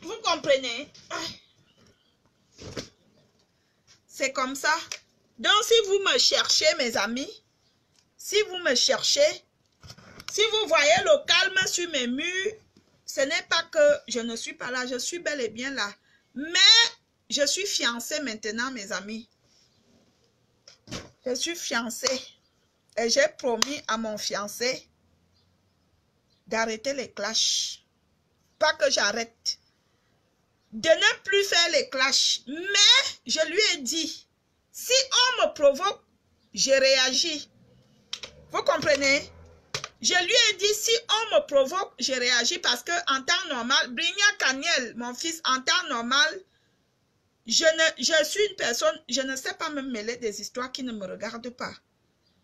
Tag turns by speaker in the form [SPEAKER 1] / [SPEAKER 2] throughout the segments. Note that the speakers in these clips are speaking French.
[SPEAKER 1] Vous comprenez? C'est comme ça. Donc, si vous me cherchez, mes amis, si vous me cherchez, si vous voyez le calme sur mes murs, ce n'est pas que je ne suis pas là, je suis bel et bien là. Mais je suis fiancée maintenant, mes amis. Je suis fiancée. Et j'ai promis à mon fiancé d'arrêter les clashs. Pas que j'arrête. De ne plus faire les clashs. Mais je lui ai dit, si on me provoque, je réagis. Vous comprenez? Je lui ai dit, si on me provoque, je réagis parce que en temps normal, Brigna Kaniel, mon fils, en temps normal, je suis une personne, je ne sais pas me mêler des histoires qui ne me regardent pas.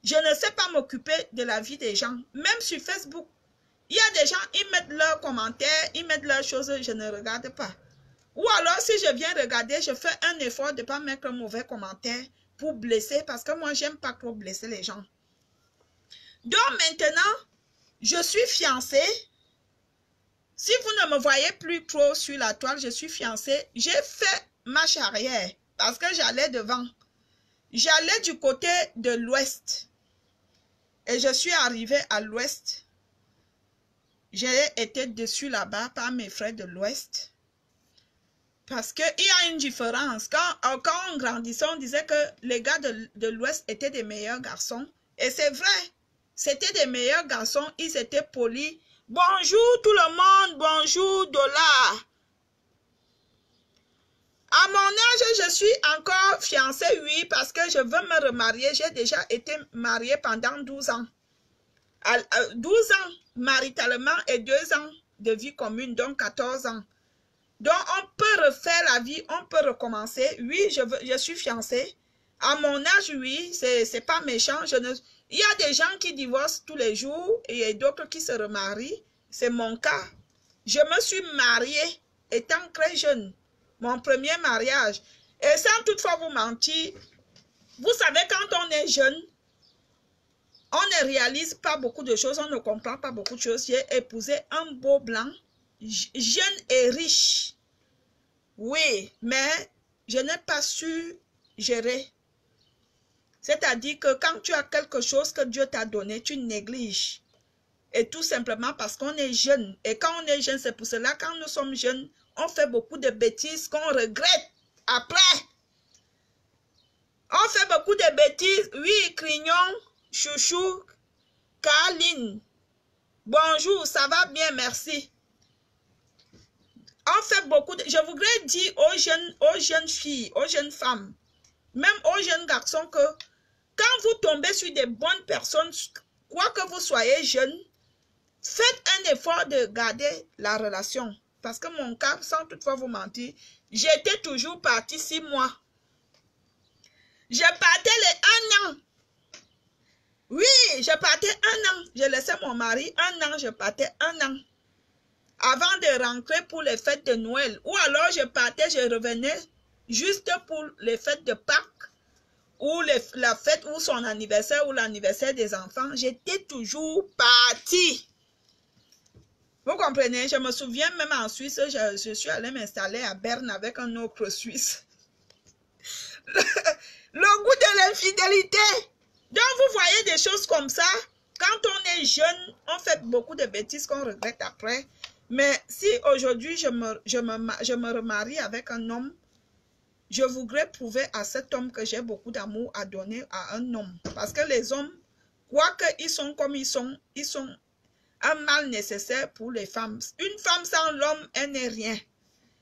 [SPEAKER 1] Je ne sais pas m'occuper de la vie des gens. Même sur Facebook, il y a des gens, ils mettent leurs commentaires, ils mettent leurs choses, je ne regarde pas. Ou alors, si je viens regarder, je fais un effort de ne pas mettre un mauvais commentaire pour blesser, parce que moi, j'aime pas trop blesser les gens. Donc maintenant, je suis fiancée. Si vous ne me voyez plus trop sur la toile, je suis fiancée. J'ai fait marche arrière parce que j'allais devant. J'allais du côté de l'ouest. Et je suis arrivée à l'ouest. J'ai été dessus là-bas par mes frères de l'ouest. Parce qu'il y a une différence. Quand on grandissait, on disait que les gars de l'ouest étaient des meilleurs garçons. Et c'est vrai. C'était des meilleurs garçons. Ils étaient polis. Bonjour tout le monde. Bonjour Dollar. À mon âge, je suis encore fiancée, oui, parce que je veux me remarier. J'ai déjà été mariée pendant 12 ans. 12 ans maritalement et 2 ans de vie commune, donc 14 ans. Donc, on peut refaire la vie, on peut recommencer. Oui, je suis fiancée. À mon âge, oui, c'est pas méchant. Il y a des gens qui divorcent tous les jours et d'autres qui se remarient. C'est mon cas. Je me suis mariée étant très jeune. Mon premier mariage. Et sans toutefois vous mentir, vous savez, quand on est jeune, on ne réalise pas beaucoup de choses, on ne comprend pas beaucoup de choses. J'ai épousé un beau blanc, jeune et riche. Oui, mais je n'ai pas su gérer. C'est-à-dire que quand tu as quelque chose que Dieu t'a donné, tu négliges. Et tout simplement parce qu'on est jeune. Et quand on est jeune, c'est pour cela, quand nous sommes jeunes, on fait beaucoup de bêtises qu'on regrette après. On fait beaucoup de bêtises. Oui, Crignon, Chouchou, Caroline. Bonjour, ça va bien, merci. On fait beaucoup de... Je voudrais dire aux jeunes filles, aux jeunes femmes, même aux jeunes garçons que quand vous tombez sur des bonnes personnes, quoi que vous soyez jeune, faites un effort de garder la relation. Parce que mon cas, sans toutefois vous mentir, j'étais toujours partie 6 mois. Je partais les 1 an. Oui, je partais 1 an. Je laissais mon mari 1 an, je partais 1 an. Avant de rentrer pour les fêtes de Noël. Ou alors je partais, je revenais juste pour les fêtes de Pâques. Ou la fête ou son anniversaire ou l'anniversaire des enfants. J'étais toujours partie. Vous comprenez? Je me souviens même en Suisse, je suis allée m'installer à Berne avec un autre Suisse. Le goût de l'infidélité. Donc vous voyez des choses comme ça. Quand on est jeune, on fait beaucoup de bêtises qu'on regrette après. Mais si aujourd'hui je me remarie avec un homme, je voudrais prouver à cet homme que j'ai beaucoup d'amour à donner à un homme. Parce que les hommes, quoique ils sont comme ils sont un mal nécessaire pour les femmes. Une femme sans l'homme, elle n'est rien.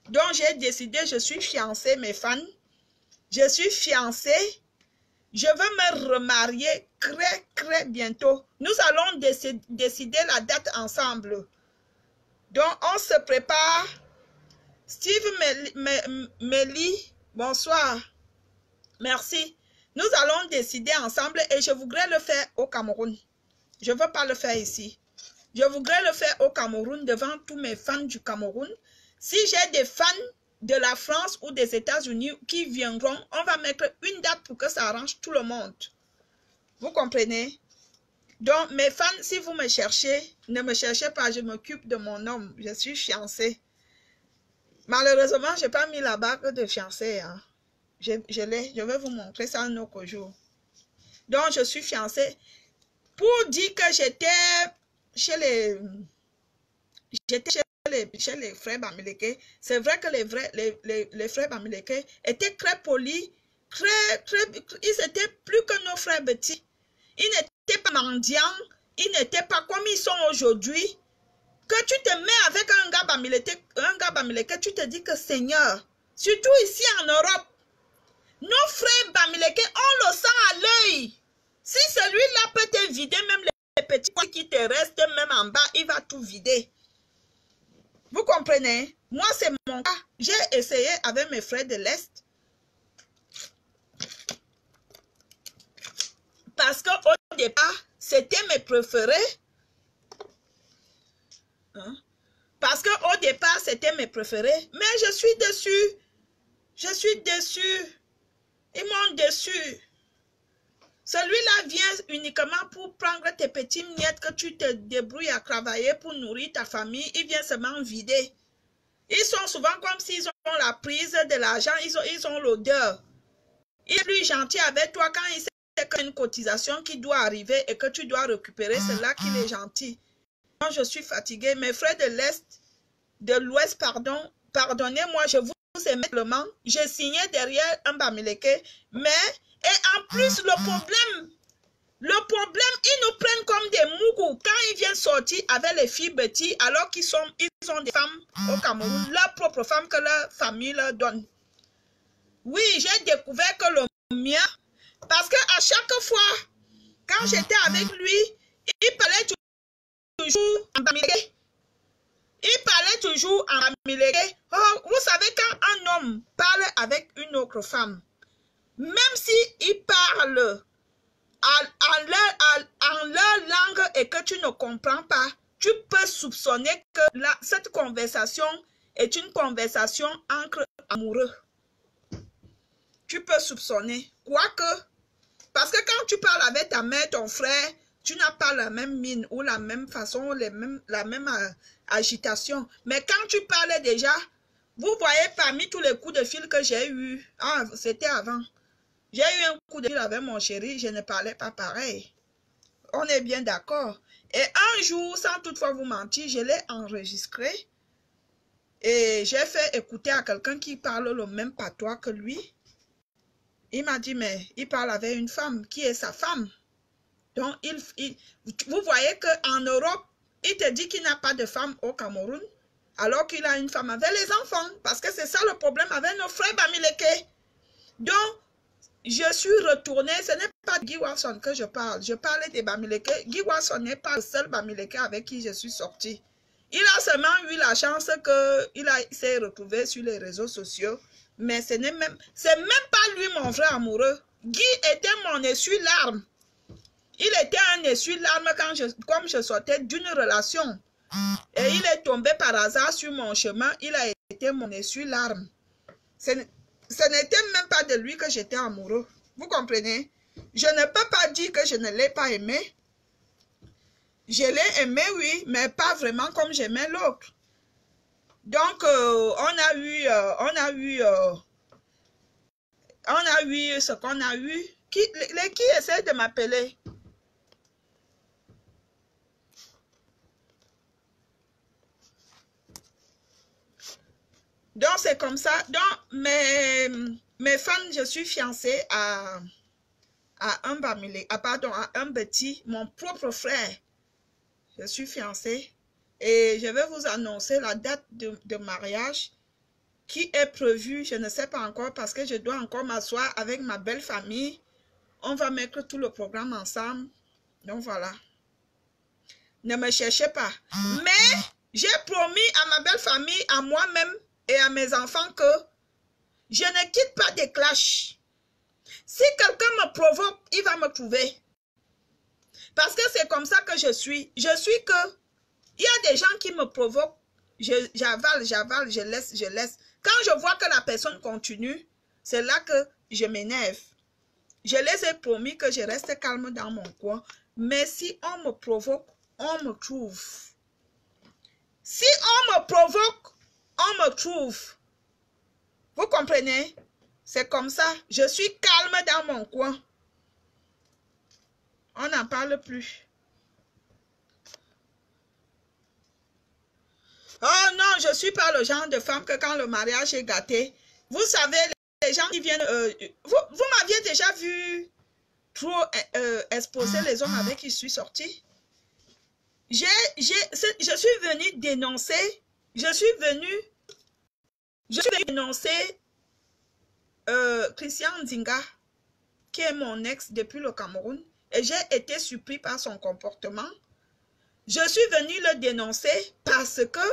[SPEAKER 1] Donc j'ai décidé, je suis fiancée, mes fans. Je suis fiancée. Je veux me remarier très bientôt. Nous allons décider la date ensemble. Donc on se prépare. Steve Mélie, bonsoir. Merci. Nous allons décider ensemble et je voudrais le faire au Cameroun. Je ne veux pas le faire ici. Je voudrais le faire au Cameroun devant tous mes fans du Cameroun. Si j'ai des fans de la France ou des États-Unis qui viendront, on va mettre une date pour que ça arrange tout le monde. Vous comprenez? Donc, mes fans, si vous me cherchez, ne me cherchez pas, je m'occupe de mon homme. Je suis fiancée. Malheureusement, je n'ai pas mis la bague de fiancée. Hein. Je vais vous montrer ça un autre jour. Donc, je suis fiancée. Pour dire que j'étais chez les frères Bamileke. C'est vrai que les frères Bamileke étaient très polis, ils étaient plus que nos frères petits. Ils n'étaient pas mendiants, ils n'étaient pas comme ils sont aujourd'hui. Que tu te mets avec un gars Bamileke, tu te dis que Seigneur, surtout ici en Europe, nos frères Bamileke, on le sent à l'œil. Si celui-là peut te vider, même les petits qui te restent, même en bas, il va tout vider. Vous comprenez? Moi, c'est mon cas. J'ai essayé avec mes frères de l'Est. Parce qu'au départ, c'était mes préférés. Hein? Parce qu'au départ, c'était mes préférés. Mais je suis déçue. Je suis déçue. Ils m'ont déçue. Celui-là vient uniquement pour prendre tes petits miettes que tu te débrouilles à travailler pour nourrir ta famille. Il vient seulement vider. Ils sont souvent comme s'ils ont la prise de l'argent. Ils ont l'odeur. Il est plus gentil avec toi quand il sait qu'il y a une cotisation qui doit arriver et que tu dois récupérer. C'est là qu'il est gentil. Quand je suis fatiguée, mes frères de l'Est, de l'Ouest, pardonnez-moi, je vous aime tellement. J'ai signé derrière un Bamileke, mais... Et en plus, le problème, ils nous prennent comme des mougous quand ils viennent sortir avec les filles bêtises alors qu'ils ont des femmes au Cameroun, leurs propres femmes que leur famille leur donne. Oui, j'ai découvert que le mien, parce qu'à chaque fois, quand j'étais avec lui, il parlait toujours en Bamileke. Il parlait toujours en Bamileke. Oh, vous savez, quand un homme parle avec une autre femme, même s'ils parlent en leur langue et que tu ne comprends pas, tu peux soupçonner que cette conversation est une conversation entre amoureux. Tu peux soupçonner. Quoique, parce que quand tu parles avec ta mère, ton frère, tu n'as pas la même mine ou la même façon, la même agitation. Mais quand tu parles déjà, vous voyez parmi tous les coups de fil que j'ai eus, c'était avant. J'ai eu un coup de fil avec mon chéri, je ne parlais pas pareil. On est bien d'accord. Et un jour, sans toutefois vous mentir, je l'ai enregistré. Et j'ai fait écouter à quelqu'un qui parle le même patois que lui. Il m'a dit, mais il parle avec une femme qui est sa femme. Donc, vous voyez qu'en Europe, il te dit qu'il n'a pas de femme au Cameroun, alors qu'il a une femme avec les enfants. Parce que c'est ça le problème avec nos frères Bamileke. Donc, je suis retournée, ce n'est pas Guy Watson que je parle. Je parlais des Bamileke. Guy Watson n'est pas le seul Bamileke avec qui je suis sortie. Il a seulement eu la chance qu'il s'est retrouvé sur les réseaux sociaux. Mais ce n'est même pas lui mon vrai amoureux. Guy était mon essuie-larme. Il était un essuie-larme comme je sortais d'une relation. Et il est tombé par hasard sur mon chemin. Il a été mon essuie-larme. Ce n'était même pas de lui que j'étais amoureux. Vous comprenez? Je ne peux pas dire que je ne l'ai pas aimé. Je l'ai aimé, oui, mais pas vraiment comme j'aimais l'autre. Donc, on a eu ce qu'on a eu. Qui essaie de m'appeler? Donc, c'est comme ça. Donc, mes fans, je suis fiancée à un Bamileke, à un petit, mon propre frère. Je suis fiancée. Et je vais vous annoncer la date de mariage qui est prévue. Je ne sais pas encore parce que je dois encore m'asseoir avec ma belle famille. On va mettre tout le programme ensemble. Donc, voilà. Ne me cherchez pas. Mais, j'ai promis à ma belle famille, à moi-même, et à mes enfants que je ne quitte pas des clashs. Si quelqu'un me provoque, il va me trouver. Parce que c'est comme ça que je suis. Je suis que, il y a des gens qui me provoquent, j'avale, je laisse. Quand je vois que la personne continue, c'est là que je m'énerve. Je les ai promis que je reste calme dans mon coin. Mais si on me provoque, on me trouve. Si on me provoque, on me trouve. Vous comprenez? C'est comme ça. Je suis calme dans mon coin. On n'en parle plus. Oh non, je ne suis pas le genre de femme que quand le mariage est gâté, vous savez, les gens qui viennent... vous m'aviez déjà vu trop exposer les hommes avec qui je suis sortie. Je suis venue dénoncer, dénoncer Christian Nzinga, qui est mon ex depuis le Cameroun, et j'ai été surpris par son comportement. Je suis venue le dénoncer parce que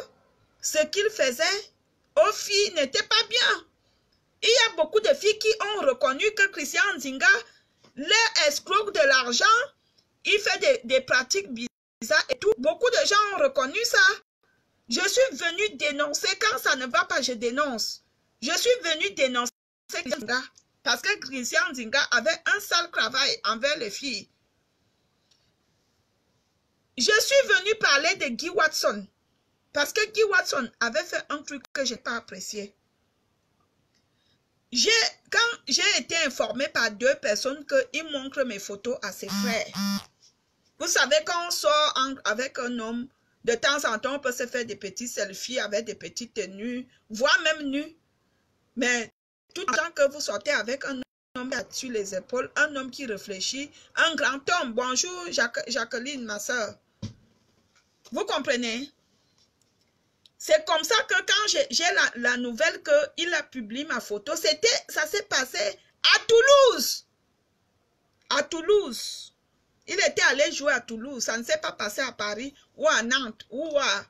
[SPEAKER 1] ce qu'il faisait aux filles n'était pas bien. Il y a beaucoup de filles qui ont reconnu que Christian Nzinga leur escroque de l'argent, il fait des pratiques bizarres et tout. Beaucoup de gens ont reconnu ça. Je suis venue dénoncer. Quand ça ne va pas, je dénonce. Je suis venue dénoncer Christian Nzinga parce que Christian Nzinga avait un sale travail envers les filles. Je suis venue parler de Guy Watson parce que Guy Watson avait fait un truc que je n'ai pas apprécié. Quand j'ai été informée par 2 personnes qu'ils montrent mes photos à ses frères. Vous savez, quand on sort avec un homme, de temps en temps, on peut se faire des petits selfies avec des petites tenues, voire même nus. Mais tout le temps que vous sortez avec un homme qui a sur les épaules, un homme qui réfléchit, un grand homme. Bonjour Jacqueline, ma soeur. Vous comprenez? C'est comme ça que quand j'ai la nouvelle qu'il a publié ma photo, ça s'est passé à Toulouse. À Toulouse. Il était allé jouer à Toulouse. Ça ne s'est pas passé à Paris ou à Nantes ou à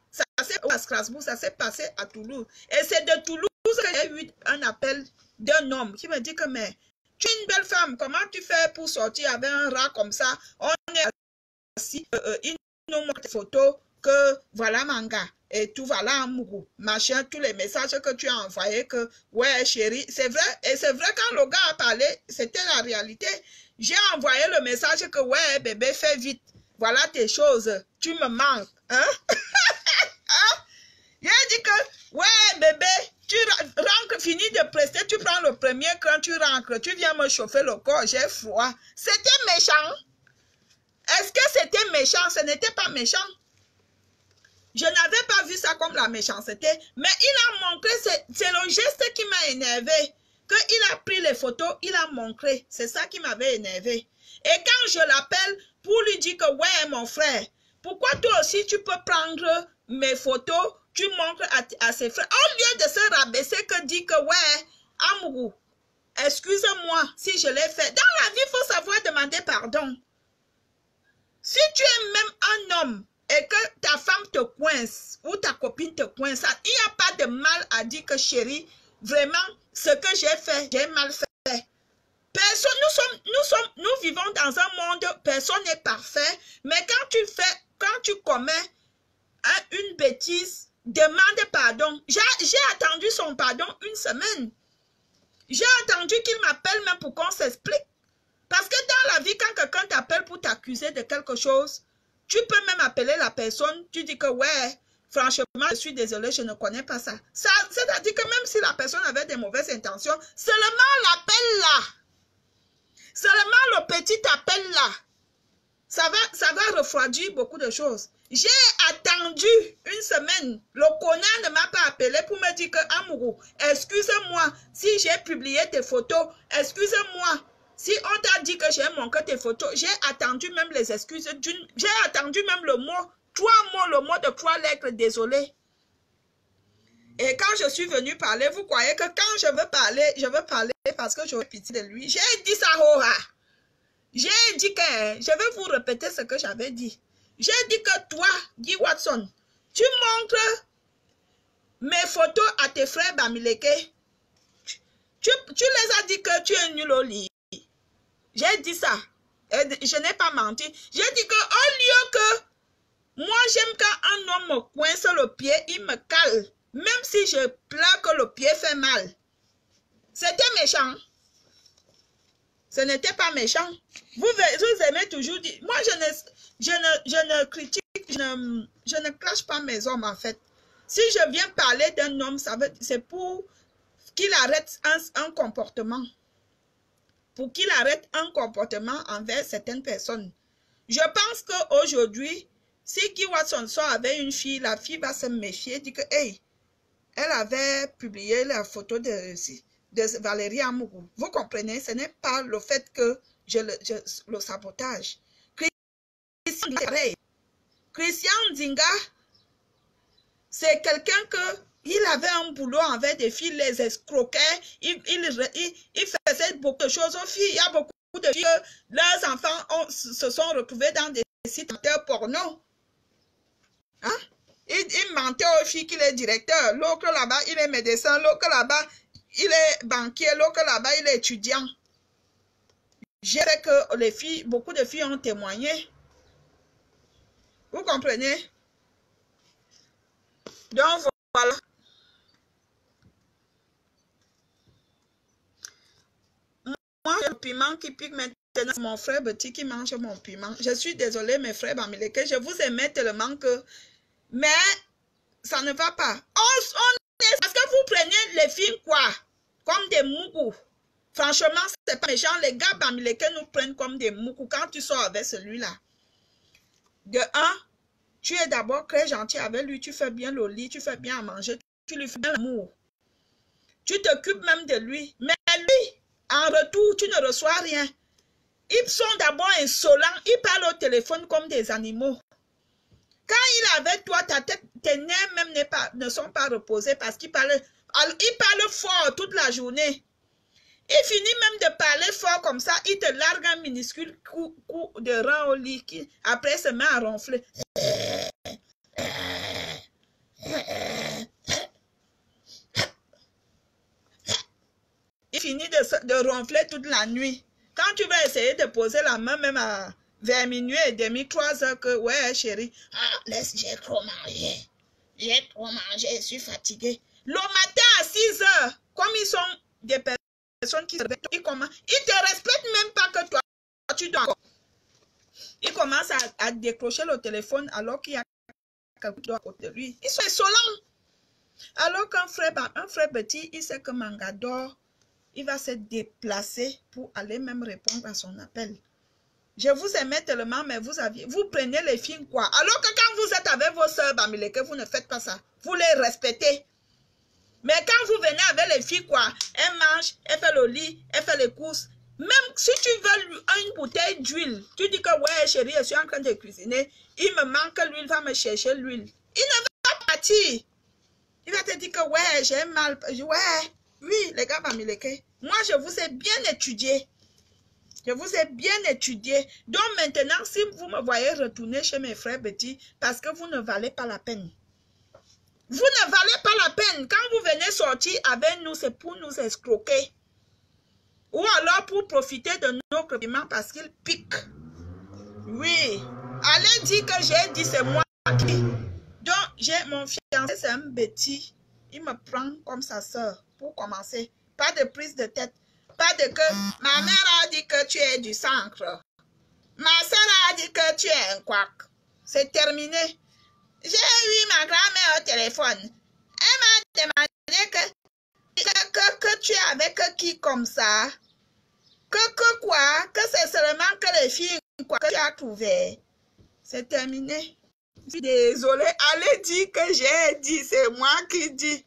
[SPEAKER 1] Strasbourg. Ça s'est passé à Toulouse. Et c'est de Toulouse que j'ai eu un appel d'un homme qui me dit que mais tu es une belle femme. Comment tu fais pour sortir avec un rat comme ça? On est assis. Il nous montre des photos que voilà manga. Et tout va là en mougou, machin, tous les messages que tu as envoyés, que ouais chérie, c'est vrai, et c'est vrai quand le gars a parlé, c'était la réalité. J'ai envoyé le message que ouais bébé, fais vite, voilà tes choses, tu me manques, hein? J'ai dit que ouais bébé, tu rentres, finis de prester, tu prends le premier quand tu rentres, tu viens me chauffer le corps, j'ai froid. C'était méchant. Est-ce que c'était méchant? Ce n'était pas méchant. Je n'avais pas vu ça comme la méchanceté, mais il a montré, c'est le geste qui m'a énervé. Qu'il a pris les photos, il a montré. C'est ça qui m'avait énervé. Et quand je l'appelle pour lui dire que ouais mon frère, pourquoi toi aussi tu peux prendre mes photos, tu montres à ses frères. Au lieu de se rabaisser que dit que ouais, Amourou, excuse-moi si je l'ai fait. Dans la vie, il faut savoir demander pardon. Si tu es même un homme, et que ta femme te coince ou ta copine te coince, il n'y a pas de mal à dire que chérie, vraiment, ce que j'ai fait, j'ai mal fait. Personne, nous vivons dans un monde, personne n'est parfait, mais quand tu commets une bêtise, demande pardon. J'ai attendu son pardon une semaine. J'ai attendu qu'il m'appelle même pour qu'on s'explique. Parce que dans la vie, quand quelqu'un t'appelle pour t'accuser de quelque chose, tu peux même appeler la personne, tu dis que ouais, franchement, je suis désolée, je ne connais pas ça. C'est-à-dire que même si la personne avait des mauvaises intentions, seulement l'appel là, seulement le petit appel là, ça va refroidir beaucoup de choses. J'ai attendu une semaine, le connard ne m'a pas appelé pour me dire que Amourou, excuse-moi si j'ai publié tes photos, excuse-moi. Si on t'a dit que j'ai manqué tes photos, j'ai attendu même les excuses, j'ai attendu même le mot, 3 mots, le mot de 3 lettres, désolé. Et quand je suis venue parler, vous croyez que quand je veux parler parce que j'aurais pitié de lui. J'ai dit ça, j'ai dit que, je vais vous répéter ce que j'avais dit. J'ai dit que toi, Guy Watson, tu montres mes photos à tes frères Bamileke. Tu les as dit que tu es nul au lit. J'ai dit ça. Et je n'ai pas menti. J'ai dit qu'au lieu que moi j'aime quand un homme me coince le pied, il me cale. Même si je pleure que le pied fait mal. C'était méchant. Ce n'était pas méchant. Vous aimez toujours dire. Moi je ne critique, je ne clash pas mes hommes en fait. Si je viens parler d'un homme, c'est pour qu'il arrête un comportement. Pour qu'il arrête un comportement envers certaines personnes. Je pense qu'aujourd'hui, si Guy Watson sort avec une fille, la fille va se méfier, dit que, hey, elle avait publié la photo de Valérie Amougou. Vous comprenez, ce n'est pas le fait que le sabotage. Christian Nzinga, c'est quelqu'un que il avait un boulot envers des filles, les escroquait, il faisait beaucoup de choses aux filles. Il y a beaucoup de filles, leurs enfants se sont retrouvés dans des sites porno. Hein? Il mentait aux filles qu'il est directeur, l'autre là-bas, il est médecin, l'autre là-bas, il est banquier, l'autre là-bas, il est étudiant. Je sais que les filles, beaucoup de filles ont témoigné. Vous comprenez? Donc, voilà. Moi, le piment qui pique maintenant, c'est mon frère petit qui mange mon piment. Je suis désolée, mes frères Bamileke, je vous aimais tellement que... Mais, ça ne va pas. Parce que vous prenez les filles quoi? Comme des mougous. Franchement, c'est pas méchant. Les gars Bamileke nous prennent comme des mougous quand tu sors avec celui-là. De un, tu es d'abord très gentil avec lui. Tu fais bien le lit, tu fais bien à manger. Tu lui fais bien l'amour. Tu t'occupes même de lui. Mais lui, en retour, tu ne reçois rien. Ils sont d'abord insolents. Ils parlent au téléphone comme des animaux. Quand il est avec toi, tes nerfs même ne sont pas reposés parce qu'il parle fort toute la journée. Il finit même de parler fort comme ça. Il te largue un minuscule coup de rein au lit. Après, il se met à ronfler. Il finit de ronfler toute la nuit. Quand tu vas essayer de poser la main même vers minuit et demi, 3 heures, que ouais chérie, j'ai trop mangé. J'ai trop mangé, je suis fatiguée. Le matin à 6 heures, comme ils sont des personnes qui se réveillent, ils te respectent même pas que toi, tu dois. Ils commencent à décrocher le téléphone alors qu'il y a quelqu'un à côté de lui. Ils sont insolents. Alors qu'un frère petit, il sait que Manga dort. Il va se déplacer pour aller même répondre à son appel. Je vous aimais tellement, mais vous prenez les filles quoi? Alors que quand vous êtes avec vos soeurs Bamileke, vous ne faites pas ça. Vous les respectez. Mais quand vous venez avec les filles quoi? Elle mange, elle fait le lit, elle fait les courses. Même si tu veux une bouteille d'huile, tu dis que ouais chérie, je suis en train de cuisiner. Il me manque l'huile, va me chercher l'huile. Il ne va pas partir. Il va te dire que ouais, j'ai mal. Ouais. Oui, les gars Bamileke, moi je vous ai bien étudié. Je vous ai bien étudié. Donc maintenant, si vous me voyez retourner chez mes frères petits, parce que vous ne valez pas la peine. Vous ne valez pas la peine. Quand vous venez sortir avec nous, c'est pour nous escroquer. Ou alors pour profiter de notre piment parce qu'il pique. Oui. Allez dire que j'ai dit c'est moi qui. Donc, mon fiancé, c'est un bêtis. Il me prend comme sa soeur. Pour commencer, pas de prise de tête. Pas de que ma mère a dit que tu es du centre. Ma soeur a dit que tu es un quack. C'est terminé. J'ai eu ma grand-mère au téléphone. Elle m'a demandé que tu es avec qui comme ça. Que quoi? Que c'est seulement que les filles quoi que tu as trouvé. C'est terminé. Je suis désolée. Allez dire que j'ai dit. C'est moi qui dis.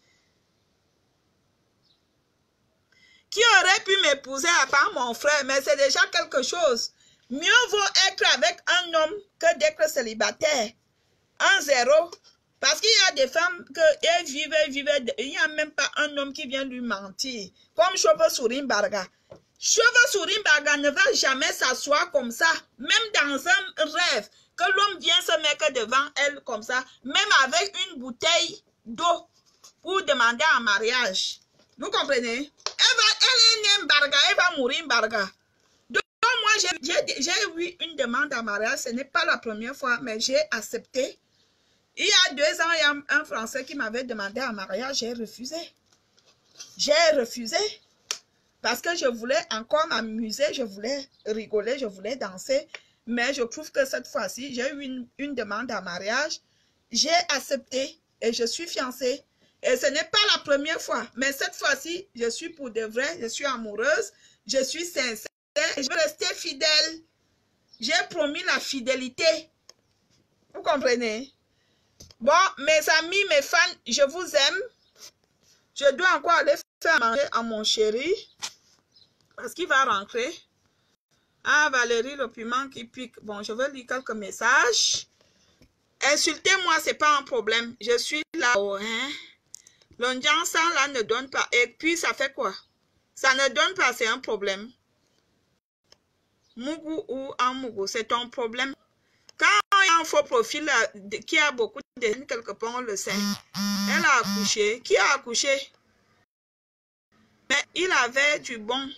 [SPEAKER 1] Qui aurait pu m'épouser à part mon frère, mais c'est déjà quelque chose. Mieux vaut être avec un homme que d'être célibataire. 1-0. Parce qu'il y a des femmes qui vivent, il n'y a même pas un homme qui vient lui mentir. Comme Chauve Sourim Barga. Chauve Sourim Barga ne va jamais s'asseoir comme ça, même dans un rêve, que l'homme vient se mettre devant elle comme ça, même avec une bouteille d'eau pour demander un mariage. Vous comprenez? Elle est née Barga, elle va mourir Barga. Donc moi, j'ai eu une demande en mariage. Ce n'est pas la première fois, mais j'ai accepté. Il y a 2 ans, il y a un Français qui m'avait demandé en mariage. J'ai refusé. J'ai refusé. Parce que je voulais encore m'amuser, je voulais rigoler, je voulais danser. Mais je trouve que cette fois-ci, j'ai eu une demande en mariage. J'ai accepté et je suis fiancée. Et ce n'est pas la première fois. Mais cette fois-ci, je suis pour de vrai, je suis amoureuse, je suis sincère et je veux rester fidèle. J'ai promis la fidélité. Vous comprenez? Bon, mes amis, mes fans, je vous aime. Je dois encore aller faire manger à mon chéri. Parce qu'il va rentrer. Ah, Valérie, le piment qui pique. Bon, je vais lire quelques messages. Insultez-moi, c'est pas un problème. Je suis là-haut, hein. L'audience là ne donne pas. Et puis, ça fait quoi? Ça ne donne pas, c'est un problème. Mougou ou Amougou, c'est ton problème. Quand il y a un faux profil qui a beaucoup de haine quelque part, on le sait. Elle a accouché. Qui a accouché? Mais il avait du bon.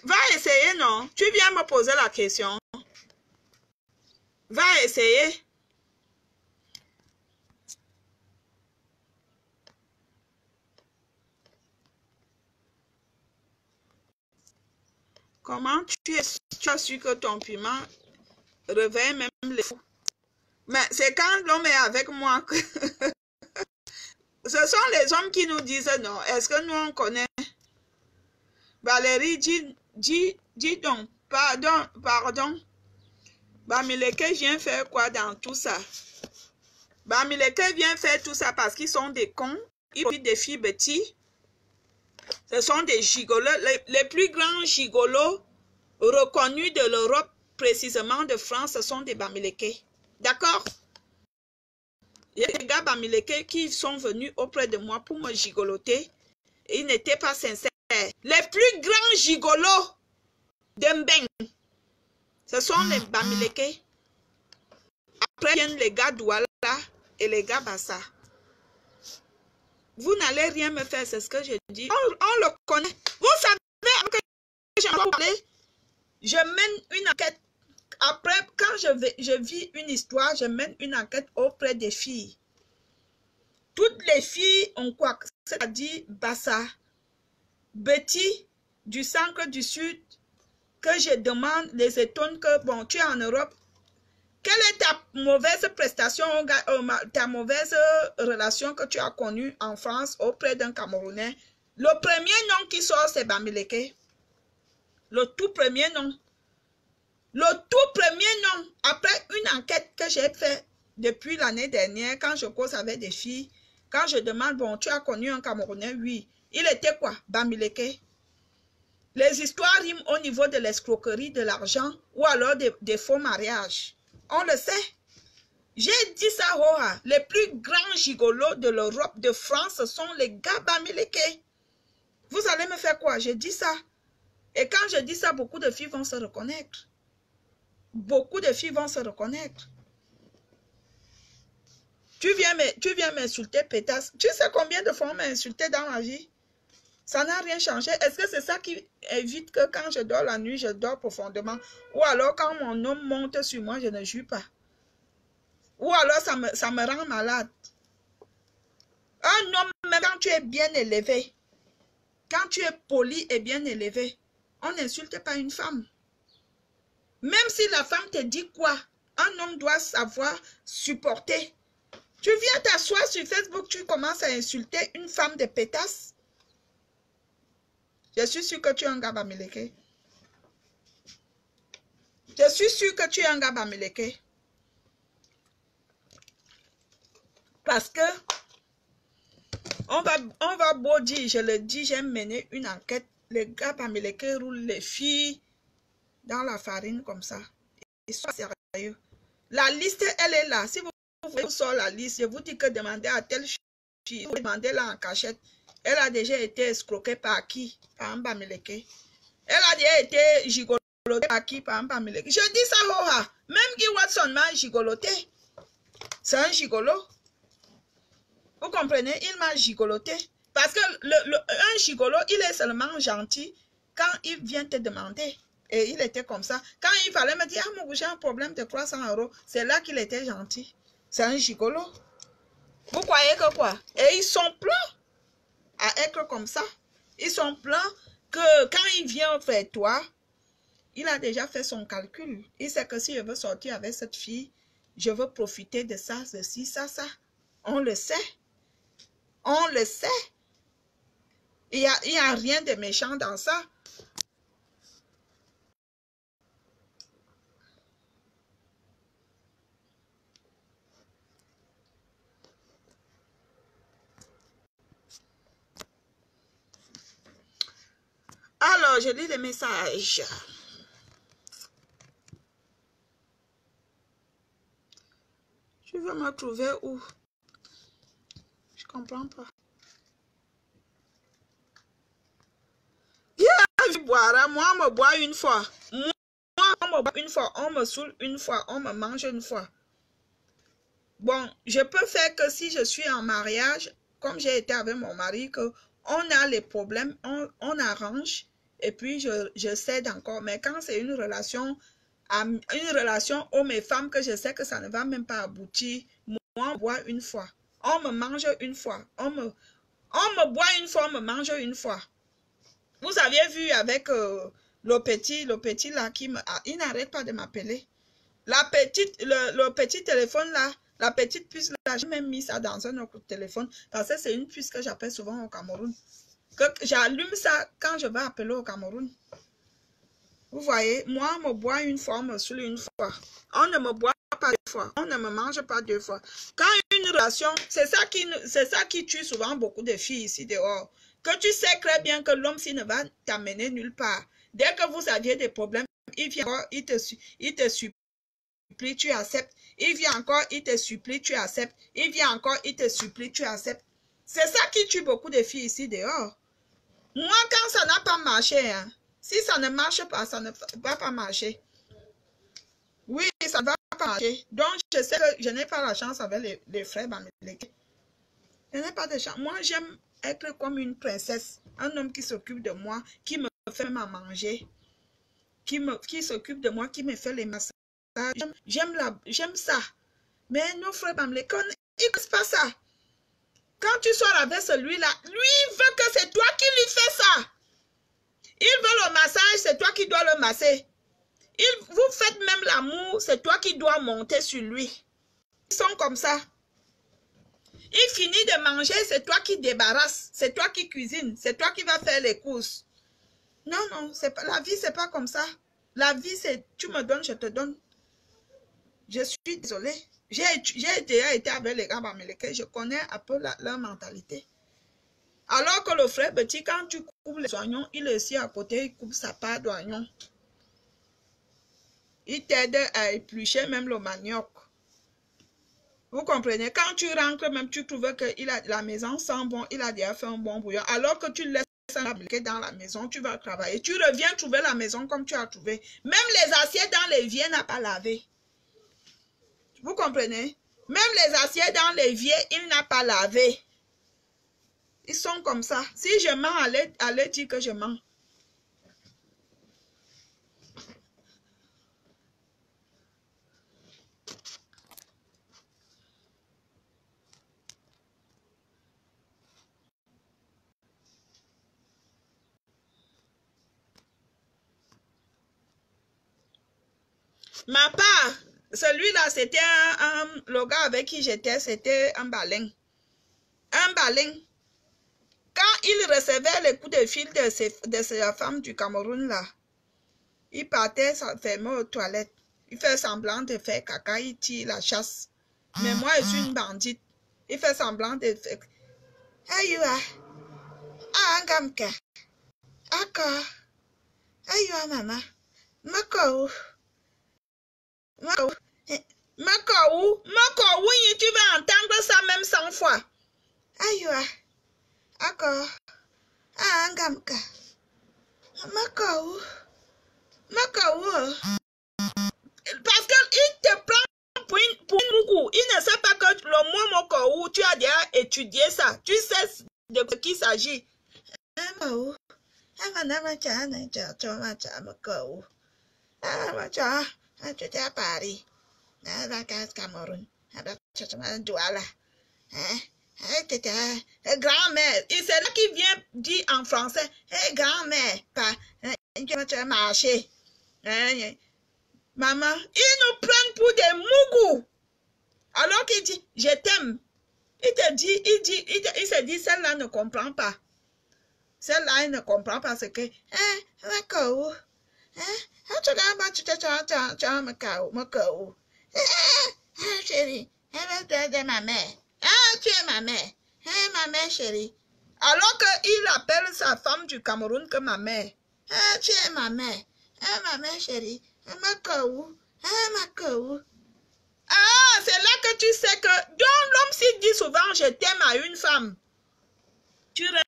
[SPEAKER 1] Va essayer, non? Tu viens me poser la question. Va essayer. Comment tu as su que ton piment réveille même les fous? Mais c'est quand l'homme est avec moi que... Ce sont les hommes qui nous disent non. Est-ce que nous on connaît? Valérie, dis donc, pardon. Bamileke vient faire quoi dans tout ça? Bamileke vient faire tout ça parce qu'ils sont des cons. Ils profitent des filles petits. Ce sont des gigolos. Les plus grands gigolos reconnus de l'Europe, précisément de France, ce sont des Bamileke. D'accord? Il y a des gars Bamileke qui sont venus auprès de moi pour me gigoloter. Ils n'étaient pas sincères. Les plus grands gigolos de Mbeng, ce sont les Bamileke. Après viennent les gars Douala et les gars Bassa. Vous n'allez rien me faire, c'est ce que je dis. On le connaît. Vous savez que j'en parler. Je mène une enquête. Après, quand je vis une histoire, je mène une enquête auprès des filles. Toutes les filles ont quoi? C'est-à-dire Bassa, Betty, du centre du sud, que je demande, les étonne que, bon, tu es en Europe. Quelle est ta mauvaise prestation, ta mauvaise relation que tu as connue en France auprès d'un Camerounais? Le premier nom qui sort, c'est Bamileke. Le tout premier nom. Le tout premier nom, après une enquête que j'ai faite depuis l'année dernière, quand je cause avec des filles, quand je demande, bon, tu as connu un Camerounais? Oui. Il était quoi? Bamileke. Les histoires riment au niveau de l'escroquerie, de l'argent ou alors des faux mariages. On le sait. J'ai dit ça, Roha. Les plus grands gigolos de l'Europe, de France, ce sont les gars Bamileke. Vous allez me faire quoi? Je dis ça. Et quand je dis ça, beaucoup de filles vont se reconnaître. Beaucoup de filles vont se reconnaître. Tu viens m'insulter, pétasse. Tu sais combien de fois on m'a insulté dans ma vie? Ça n'a rien changé. Est-ce que c'est ça qui évite que quand je dors la nuit, je dors profondément? Ou alors quand mon homme monte sur moi, je ne jure pas? Ou alors ça me rend malade? Un homme, même quand tu es bien élevé, quand tu es poli et bien élevé, on n'insulte pas une femme. Même si la femme te dit quoi, un homme doit savoir supporter. Tu viens t'asseoir sur Facebook, tu commences à insulter une femme de pétasse. Je suis sûre que tu es un gars Bamileke. Je suis sûre que tu es un gars Bamileke. Parce que on va beau dire, je le dis, j'ai mené une enquête. Les gars Bamileke roulent les filles dans la farine comme ça. Ils sont sérieux. La liste, elle est là. Si vous sortez la liste, je vous dis que demandez à telle fille, demandez-la en cachette. Elle a déjà été escroquée par qui? Par un Bamileke. Elle a déjà été gigolotée par qui? Par un Bamileke. Je dis ça, Roha. Même Guy Watson m'a gigoloté. C'est un gigolo. Vous comprenez? Il m'a gigoloté. Parce que un gigolo, il est seulement gentil quand il vient te demander. Et il était comme ça. Quand il fallait me dire, ah, mon j'ai un problème de 300 €, c'est là qu'il était gentil. C'est un gigolo. Vous croyez que quoi? Et ils sont pleins à être comme ça. Ils sont pleins que quand il vient vers toi, il a déjà fait son calcul. Il sait que si je veux sortir avec cette fille, je veux profiter de ça, ceci, ça, ça. On le sait. On le sait. Il y a rien de méchant dans ça. Alors, je lis les messages. Tu veux me trouver où? Je comprends pas. Je boirai. Moi, on me boit une fois. Moi, on me boit une fois. On me saoule une fois. On me mange une fois. Bon, je peux faire que si je suis en mariage, comme j'ai été avec mon mari, que on a les problèmes, on arrange, et puis je cède encore. Mais quand c'est une relation homme et femme, que je sais que ça ne va même pas aboutir, moi, on boit une fois. On me mange une fois. On me boit une fois, on me mange une fois. Vous aviez vu avec le petit là, il n'arrête pas de m'appeler. Le petit téléphone là, la petite puce là, j'ai même mis ça dans un autre téléphone parce que c'est une puce que j'appelle souvent au Cameroun. Que j'allume ça quand je vais appeler au Cameroun. Vous voyez, moi, on me boit une fois, on me saoule une fois. On ne me boit pas deux fois, on ne me mange pas deux fois. Quand une relation, c'est ça qui tue souvent beaucoup de filles ici dehors. Que tu sais très bien que l'homme, s'il ne va t'amener nulle part, dès que vous aviez des problèmes, il vient encore, il te supplie, tu acceptes. Il vient encore, il te supplie, tu acceptes. Il vient encore, il te supplie, tu acceptes. C'est ça qui tue beaucoup de filles ici dehors. Moi, quand ça n'a pas marché, hein, si ça ne marche pas, ça ne va pas marcher. Oui, ça ne va pas marcher. Donc, je sais que je n'ai pas la chance avec les frères Bamileke. Je n'ai pas de chance. Moi, j'aime être comme une princesse. Un homme qui s'occupe de moi, qui me fait à manger, qui s'occupe de moi, qui me fait les massages. J'aime ça. Mais nos frères Bamileke, ils ne connaissent pas ça. Quand tu sors avec celui-là, lui, il veut que c'est toi qui lui fais ça. Il veut le massage, c'est toi qui dois le masser. Vous faites même l'amour, c'est toi qui dois monter sur lui. Ils sont comme ça. Il finit de manger, c'est toi qui débarrasses, c'est toi qui cuisines, c'est toi qui vas faire les courses. Non, non, la vie, c'est pas comme ça. La vie, c'est tu me donnes, je te donne. Je suis désolée. J'ai déjà été avec les gars Bamileke, je connais un peu leur mentalité. Alors que le frère petit, quand tu coupes les oignons, il est ici à côté, il coupe sa part d'oignons. Il t'aide à éplucher même le manioc. Vous comprenez? Quand tu rentres, même tu trouves que la maison sent bon, il a déjà fait un bon bouillon. Alors que tu laisses un briquet dans la maison, tu vas travailler. Tu reviens trouver la maison comme tu as trouvé. Même les assiettes dans l'évier n'a pas lavé. Vous comprenez? Même les assiettes dans l'évier, il n'a pas lavé. Ils sont comme ça. Si je mens, allez dire que je mens. Ma part, celui-là, c'était le gars avec qui j'étais, c'était un balein. Un balein. Quand il recevait les coups de fil de ces femmes du Cameroun, là, il partait s'enfermer aux toilettes. Il fait semblant de faire caca, il tire la chasse. Mais moi, je suis une bandite. Il fait semblant de faire... Aïwa. Ah, Ngamka. D'accord. Aïwa, maman. Mako. Mako, oui, tu vas entendre ça même 100 fois. Aïwa. D'accord. Ah, Ngamka. Mako. Parce qu'il te prend pour une mougou. Il ne sait pas que le mot Moko, tu as déjà étudié ça. Tu sais de qui il s'agit. Tu es à Paris. Cameroun. Douala. Grand-mère. C'est là qui vient dire en français. Hey, grand-mère. Tu as marché. Maman, ils nous prennent pour des mougous. Alors qu'il dit, je t'aime. Il te dit, il se dit, celle-là ne comprend pas. Celle-là, elle ne comprend pas ce que... Chérie, elle veut de ma mère. Tu es ma mère. Ma mère chérie. Alors qu'il appelle sa femme du Cameroun que ma mère. Tu es ma mère. Ma mère chérie. C'est là que tu sais que... Donc l'homme s'il dit souvent je t'aime à une femme. Tu restes,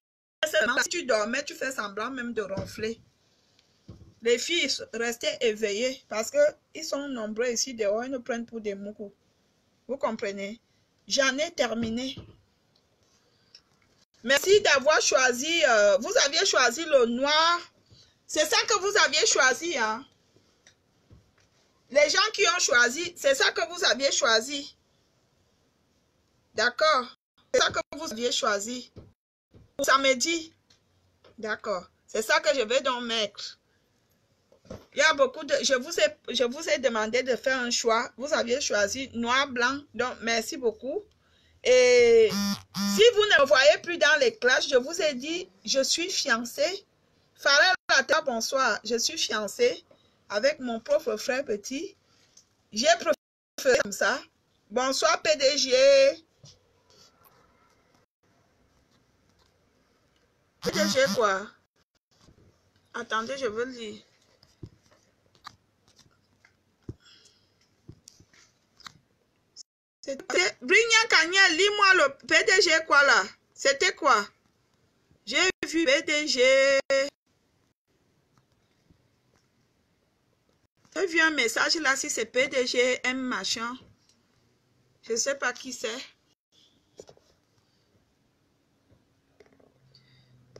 [SPEAKER 1] si tu dormais, tu fais semblant même de ronfler. Les filles restaient éveillées parce qu'ils sont nombreux ici dehors, ils nous prennent pour des moucous. Vous comprenez? J'en ai terminé. Merci d'avoir choisi, vous aviez choisi le noir. C'est ça que vous aviez choisi, hein? Les gens qui ont choisi, c'est ça que vous aviez choisi. D'accord? C'est ça que vous aviez choisi. Pour samedi. D'accord. C'est ça que je vais donc mettre. Il y a beaucoup de... Je vous ai demandé de faire un choix. Vous aviez choisi noir, blanc. Donc, merci beaucoup. Et si vous ne me voyez plus dans les classes, je vous ai dit, je suis fiancée. Farel Lata, bonsoir. Je suis fiancée avec mon pauvre frère petit. J'ai préféré comme ça. Bonsoir PDG. PDG quoi? Attendez, je veux lire. C'était Brignan Kanya, lis-moi le PDG quoi là? C'était quoi? J'ai vu PDG. J'ai vu un message là, si c'est PDG, M machin. Je ne sais pas qui c'est.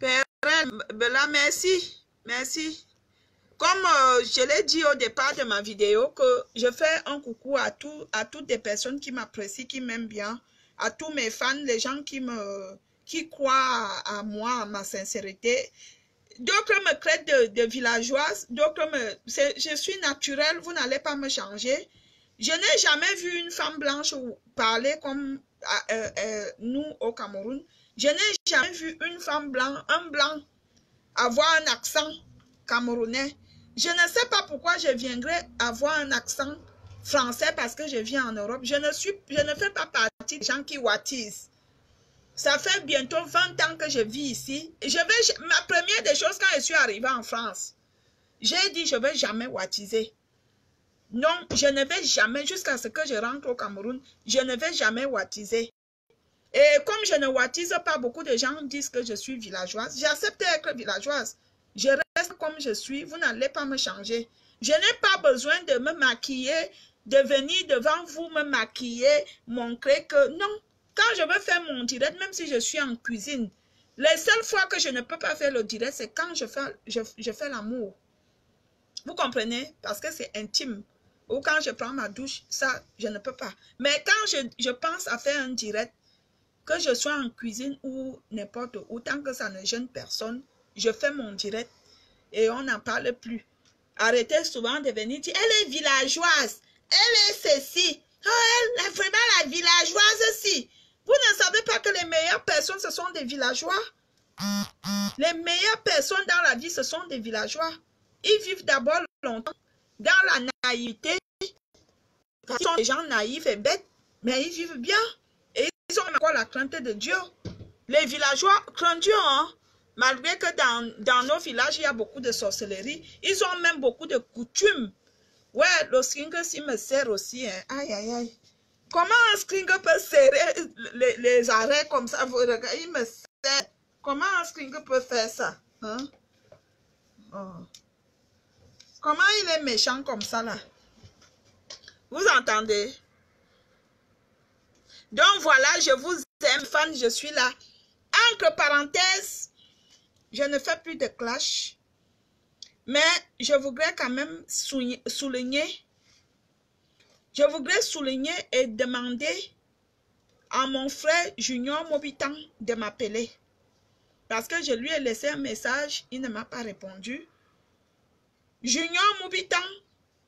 [SPEAKER 1] Père, Bella, merci. Merci. Comme je l'ai dit au départ de ma vidéo, que je fais un coucou à toutes les personnes qui m'apprécient, qui m'aiment bien, à tous mes fans, les gens qui croient à moi, à ma sincérité. D'autres me traitent de villageoise, d'autres je suis naturelle, vous n'allez pas me changer. Je n'ai jamais vu une femme blanche parler comme nous au Cameroun. Je n'ai jamais vu une femme blanche, un blanc, avoir un accent camerounais. Je ne sais pas pourquoi je viendrais avoir un accent français parce que je viens en Europe. Je ne fais pas partie des gens qui wattisent. Ça fait bientôt 20 ans que je vis ici. Ma première des choses quand je suis arrivée en France, j'ai dit je ne vais jamais wattiser. Non, je ne vais jamais, jusqu'à ce que je rentre au Cameroun, je ne vais jamais wattiser. Et comme je ne wattise pas, beaucoup de gens disent que je suis villageoise. J'accepte d'être villageoise. Je reste comme je suis, vous n'allez pas me changer. Je n'ai pas besoin de me maquiller, de venir devant vous me maquiller, montrer que non. Quand je veux faire mon direct, même si je suis en cuisine, les seules fois que je ne peux pas faire le direct, c'est quand je fais l'amour. Vous comprenez? Parce que c'est intime. Ou quand je prends ma douche, ça, je ne peux pas. Mais quand je pense à faire un direct, que je sois en cuisine ou n'importe où, tant que ça ne gêne personne, je fais mon direct et on n'en parle plus. Arrêtez souvent de venir dire, elle est villageoise, elle est ceci, oh, elle est vraiment la villageoise si. Vous ne savez pas que les meilleures personnes, ce sont des villageois? Les meilleures personnes dans la vie, ce sont des villageois. Ils vivent d'abord longtemps dans la naïveté. Ils sont des gens naïfs et bêtes, mais ils vivent bien. Et ils ont encore la crainte de Dieu. Les villageois craignent Dieu, hein? Malgré que dans nos villages, il y a beaucoup de sorcellerie. Ils ont même beaucoup de coutumes. Ouais, le string s'il me sert aussi. Hein. Aïe, aïe, aïe. Comment un string peut serrer les arrêts comme ça? Il me sert. Comment un string peut faire ça? Hein? Oh. Comment il est méchant comme ça, là? Vous entendez? Donc voilà, je vous aime, fan, je suis là. Entre parenthèses, je ne fais plus de clash. Mais je voudrais quand même souligner. Je voudrais souligner et demander à mon frère Junior Mobitan de m'appeler. Parce que je lui ai laissé un message, il ne m'a pas répondu. Junior Mobitan,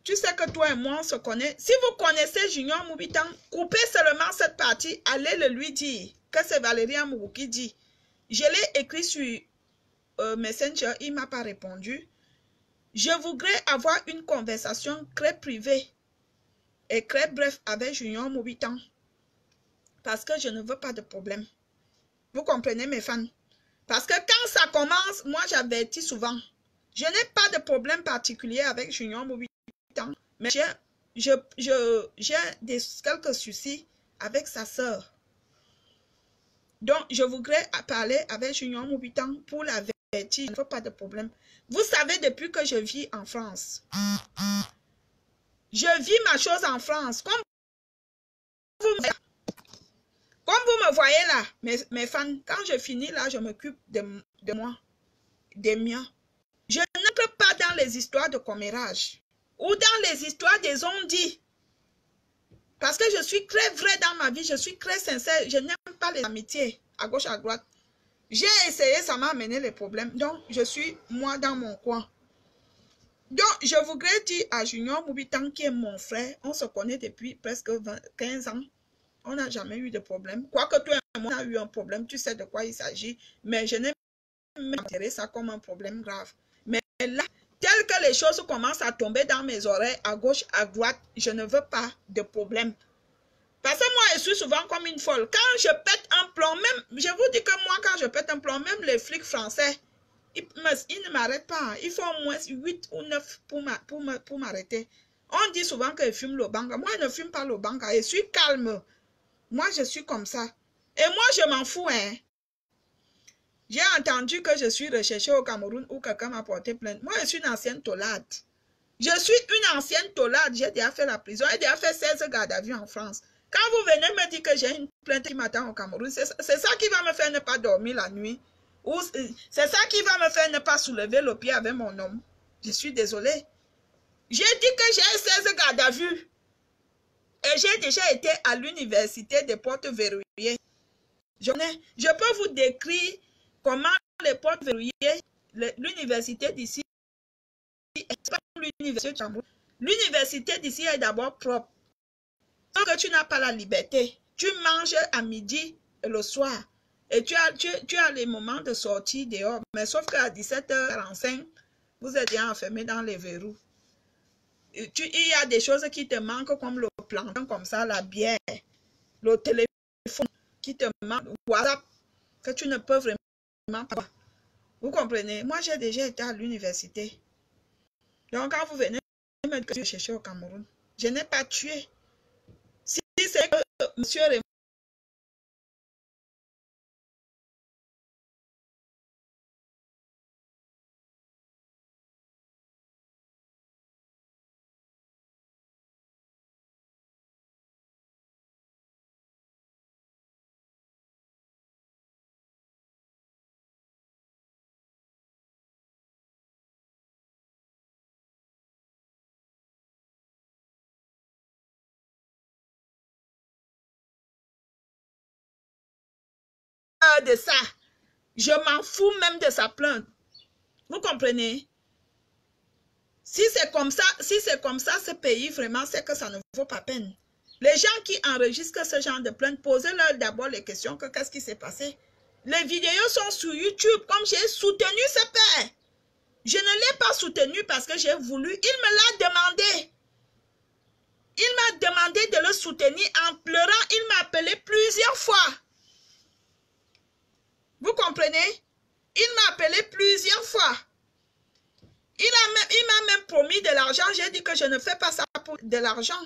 [SPEAKER 1] tu sais que toi et moi, on se connaît. Si vous connaissez Junior Moubitan, coupez seulement cette partie, allez le lui dire, que c'est Valérie Amourou qui dit. Je l'ai écrit sur Messenger, il ne m'a pas répondu. Je voudrais avoir une conversation très privée et très bref avec Junior Moubitan. Parce que je ne veux pas de problème. Vous comprenez mes fans? Parce que quand ça commence, moi j'avertis souvent. Je n'ai pas de problème particulier avec Junior Moubitan. Mais j'ai quelques soucis avec sa sœur. Donc, je voudrais parler avec Junior Moubitan pour l'avertir. Je ne veux pas de problème. Vous savez, depuis que je vis en France, je vis ma chose en France. Comme vous me voyez là, mes fans, quand je finis là, je m'occupe de moi, des miens. Je n'entre pas dans les histoires de commérage ou dans les histoires des on-dit. Parce que je suis très vrai dans ma vie, je suis très sincère. Je n'aime pas les amitiés à gauche, à droite. J'ai essayé, ça m'a amené les problèmes. Donc, je suis moi dans mon coin. Donc, je voudrais dire à Junior Moubitan, qui est mon frère, on se connaît depuis presque 15 ans. On n'a jamais eu de problème. Quoique toi et moi, on a eu un problème, tu sais de quoi il s'agit. Mais je n'ai même pas considéré ça comme un problème grave. Mais là, tel que les choses commencent à tomber dans mes oreilles, à gauche, à droite, je ne veux pas de problème. Parce que moi, je suis souvent comme une folle. Quand je pète un plomb, même, je vous dis que moi, quand je pète un plomb, même les flics français, ils ne m'arrêtent pas. Il faut au moins 8 ou 9 pour m'arrêter. On dit souvent que je fume le banga. Moi, je ne fume pas le banga. Je suis calme. Moi, je suis comme ça. Et moi, je m'en fous. Hein. J'ai entendu que je suis recherchée au Cameroun où quelqu'un m'a porté plainte. Moi, je suis une ancienne taulade. Je suis une ancienne taulade. J'ai déjà fait la prison. J'ai déjà fait 16 gardes à vue en France. Quand vous venez me dire que j'ai une plainte qui m'attend au Cameroun, c'est ça qui va me faire ne pas dormir la nuit. Ou c'est ça qui va me faire ne pas soulever le pied avec mon homme. Je suis désolée. J'ai dit que j'ai 16 gardes à vue. Et j'ai déjà été à l'université des portes verrouillées. Je peux vous décrire comment les portes verrouillées, l'université d'ici, l'université d'ici est d'abord propre. Tant que tu n'as pas la liberté, tu manges à midi et le soir. Et tu as les moments de sortie dehors. Mais sauf qu'à 17h45, vous êtes déjà enfermé dans les verrous. Il y a des choses qui te manquent comme le plantain, comme ça, la bière, le téléphone qui te manque, WhatsApp, que tu ne peux vraiment pas. Vous comprenez? Moi, j'ai déjà été à l'université. Donc, quand vous venez me dire que je cherche au Cameroun, je n'ai pas tué. Si c'est que monsieur Raymond de ça, je m'en fous même de sa plainte. Vous comprenez? Si c'est comme ça, ce pays, vraiment, c'est que ça ne vaut pas peine. Les gens qui enregistrent ce genre de plainte, posez-leur d'abord les questions que qu'est-ce qui s'est passé. Les vidéos sont sur YouTube, comme j'ai soutenu ce père. Je ne l'ai pas soutenu parce que j'ai voulu. Il me l'a demandé. Il m'a demandé de le soutenir en pleurant. Il m'a appelé plusieurs fois. Vous comprenez? Il m'a appelé plusieurs fois. Il m'a même promis de l'argent. J'ai dit que je ne fais pas ça pour de l'argent.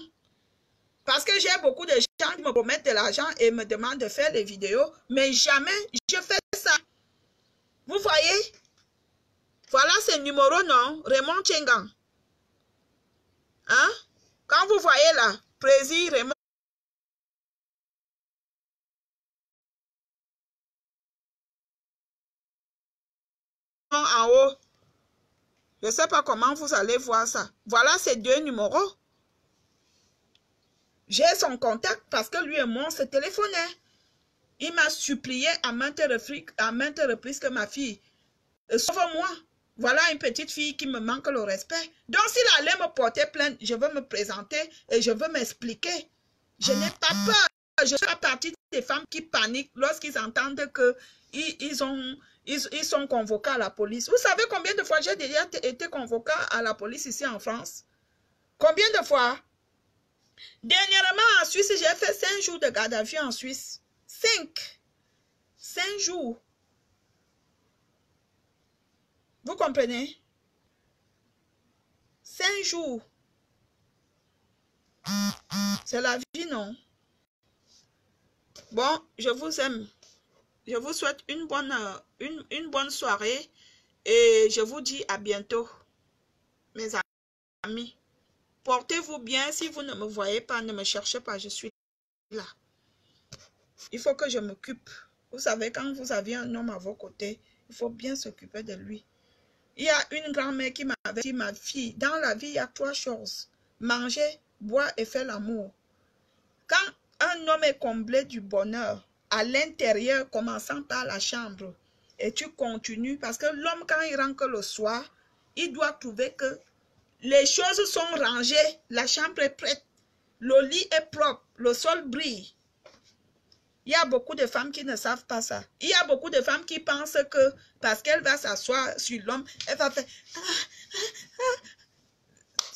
[SPEAKER 1] Parce que j'ai beaucoup de gens qui me promettent de l'argent et me demandent de faire des vidéos. Mais jamais je fais ça. Vous voyez? Voilà ce numéro, non? Raymond Tchengang. Hein? Quand vous voyez là, Président Raymond. En haut. Je ne sais pas comment vous allez voir ça. Voilà ces deux numéros. J'ai son contact parce que lui et moi, on se téléphonait. Il m'a supplié à maintes reprises que ma fille, sauve-moi. Voilà une petite fille qui me manque le respect. Donc, s'il allait me porter plainte, je veux me présenter et je veux m'expliquer. Je n'ai pas peur. Je fais partie des femmes qui paniquent lorsqu'ils entendent qu'ils sont convoqués à la police. Vous savez combien de fois j'ai déjà été convoqué à la police ici en France? Combien de fois? Dernièrement en Suisse, j'ai fait 5 jours de garde à vue en Suisse. 5 jours. Vous comprenez? 5 jours. C'est la vie, non? Bon, je vous aime. Je vous souhaite une bonne soirée et je vous dis à bientôt, mes amis. Portez-vous bien. Si vous ne me voyez pas, ne me cherchez pas, je suis là. Il faut que je m'occupe. Vous savez, quand vous avez un homme à vos côtés, il faut bien s'occuper de lui. Il y a une grand-mère qui m'avait dit, ma fille, dans la vie, il y a 3 choses. Manger, boire et faire l'amour. Quand un homme est comblé du bonheur, à l'intérieur, commençant par la chambre, et tu continues, parce que l'homme, quand il rentre le soir, il doit trouver que les choses sont rangées, la chambre est prête, le lit est propre, le sol brille. Il y a beaucoup de femmes qui ne savent pas ça. Il y a beaucoup de femmes qui pensent que parce qu'elle va s'asseoir sur l'homme, elle va faire...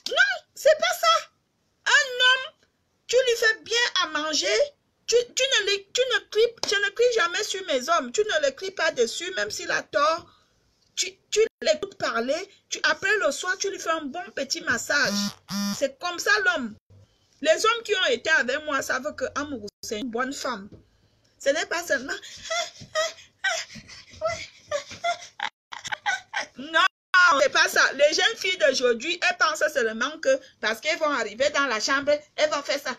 [SPEAKER 1] Non, c'est pas ça. Un homme, tu lui fais bien à manger, je ne crie jamais sur mes hommes, tu ne le cries pas dessus, même s'il a tort. Tu l'écoutes parler, après le soir, tu lui fais un bon petit massage. C'est comme ça l'homme. Les hommes qui ont été avec moi savent que Amourou, c'est une bonne femme. Ce n'est pas seulement... Non, c'est pas ça. Les jeunes filles d'aujourd'hui, elles pensent seulement que parce qu'elles vont arriver dans la chambre, elles vont faire ça.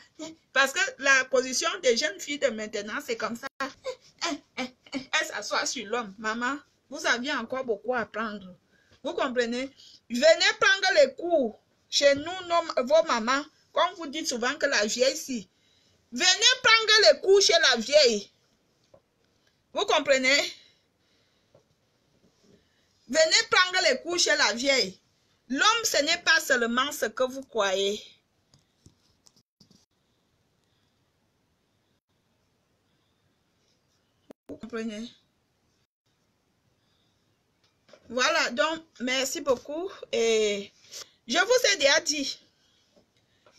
[SPEAKER 1] Parce que la position des jeunes filles de maintenant, c'est comme ça. Elles s'assoient sur l'homme. Maman, vous aviez encore beaucoup à apprendre. Vous comprenez? Venez prendre les cours chez nous, vos mamans. Comme vous dites souvent que la vieille ici. Venez prendre les cours chez la vieille. Vous comprenez? Venez prendre les cours chez la vieille. L'homme, ce n'est pas seulement ce que vous croyez. Vous comprenez? Voilà, donc, merci beaucoup. Et je vous ai déjà dit,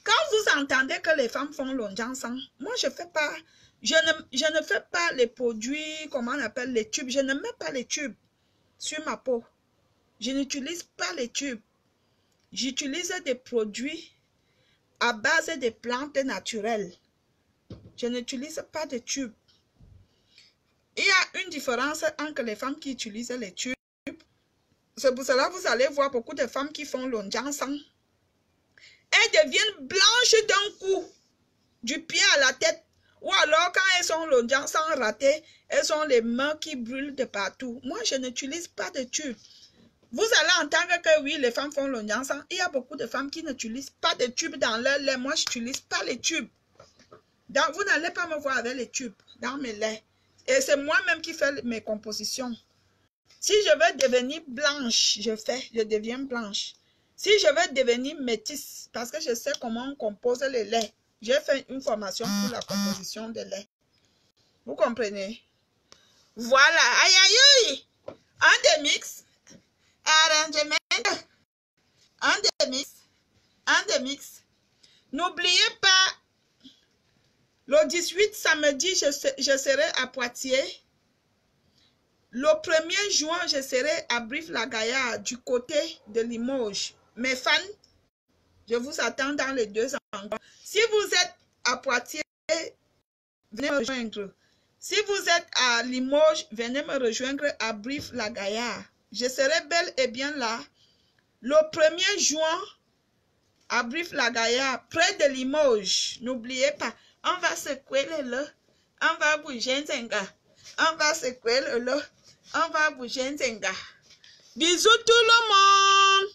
[SPEAKER 1] quand vous entendez que les femmes font l'onjansan, moi, je ne fais pas les produits, comment on appelle, les tubes. Je ne mets pas les tubes sur ma peau. Je n'utilise pas les tubes. J'utilise des produits à base de plantes naturelles. Je n'utilise pas de tubes. Il y a une différence entre les femmes qui utilisent les tubes. C'est pour cela que vous allez voir beaucoup de femmes qui font l'onjansan. Elles deviennent blanches d'un coup, du pied à la tête. Ou alors, quand elles sont l'onjansan raté, elles ont les mains qui brûlent de partout. Moi, je n'utilise pas de tubes. Vous allez entendre que oui, les femmes font l'onjansan. Il y a beaucoup de femmes qui n'utilisent pas de tubes dans leur lait. Moi, je n'utilise pas les tubes. Donc, vous n'allez pas me voir avec les tubes dans mes laits. Et c'est moi-même qui fais mes compositions. Si je veux devenir blanche, je deviens blanche. Si je veux devenir métisse, parce que je sais comment on compose les laits, j'ai fait une formation pour la composition des laits. Vous comprenez? Voilà. Aïe, aïe, aïe. Un demix. Arrangement. Un demix. N'oubliez pas, le 18 samedi, je serai à Poitiers. Le 1er juin, je serai à Brive-la-Gaillarde, du côté de Limoges. Mes fans, je vous attends dans les 2 endroits. Si vous êtes à Poitiers, venez me rejoindre. Si vous êtes à Limoges, venez me rejoindre à Brive-la-Gaillarde. Je serai bel et bien là. Le 1er juin, à Brive-la-Gaillarde, près de Limoges. N'oubliez pas, on va secouer le, on va bouger un zenga. On va secouer le, on va bouger un zenga. Bisous tout le monde.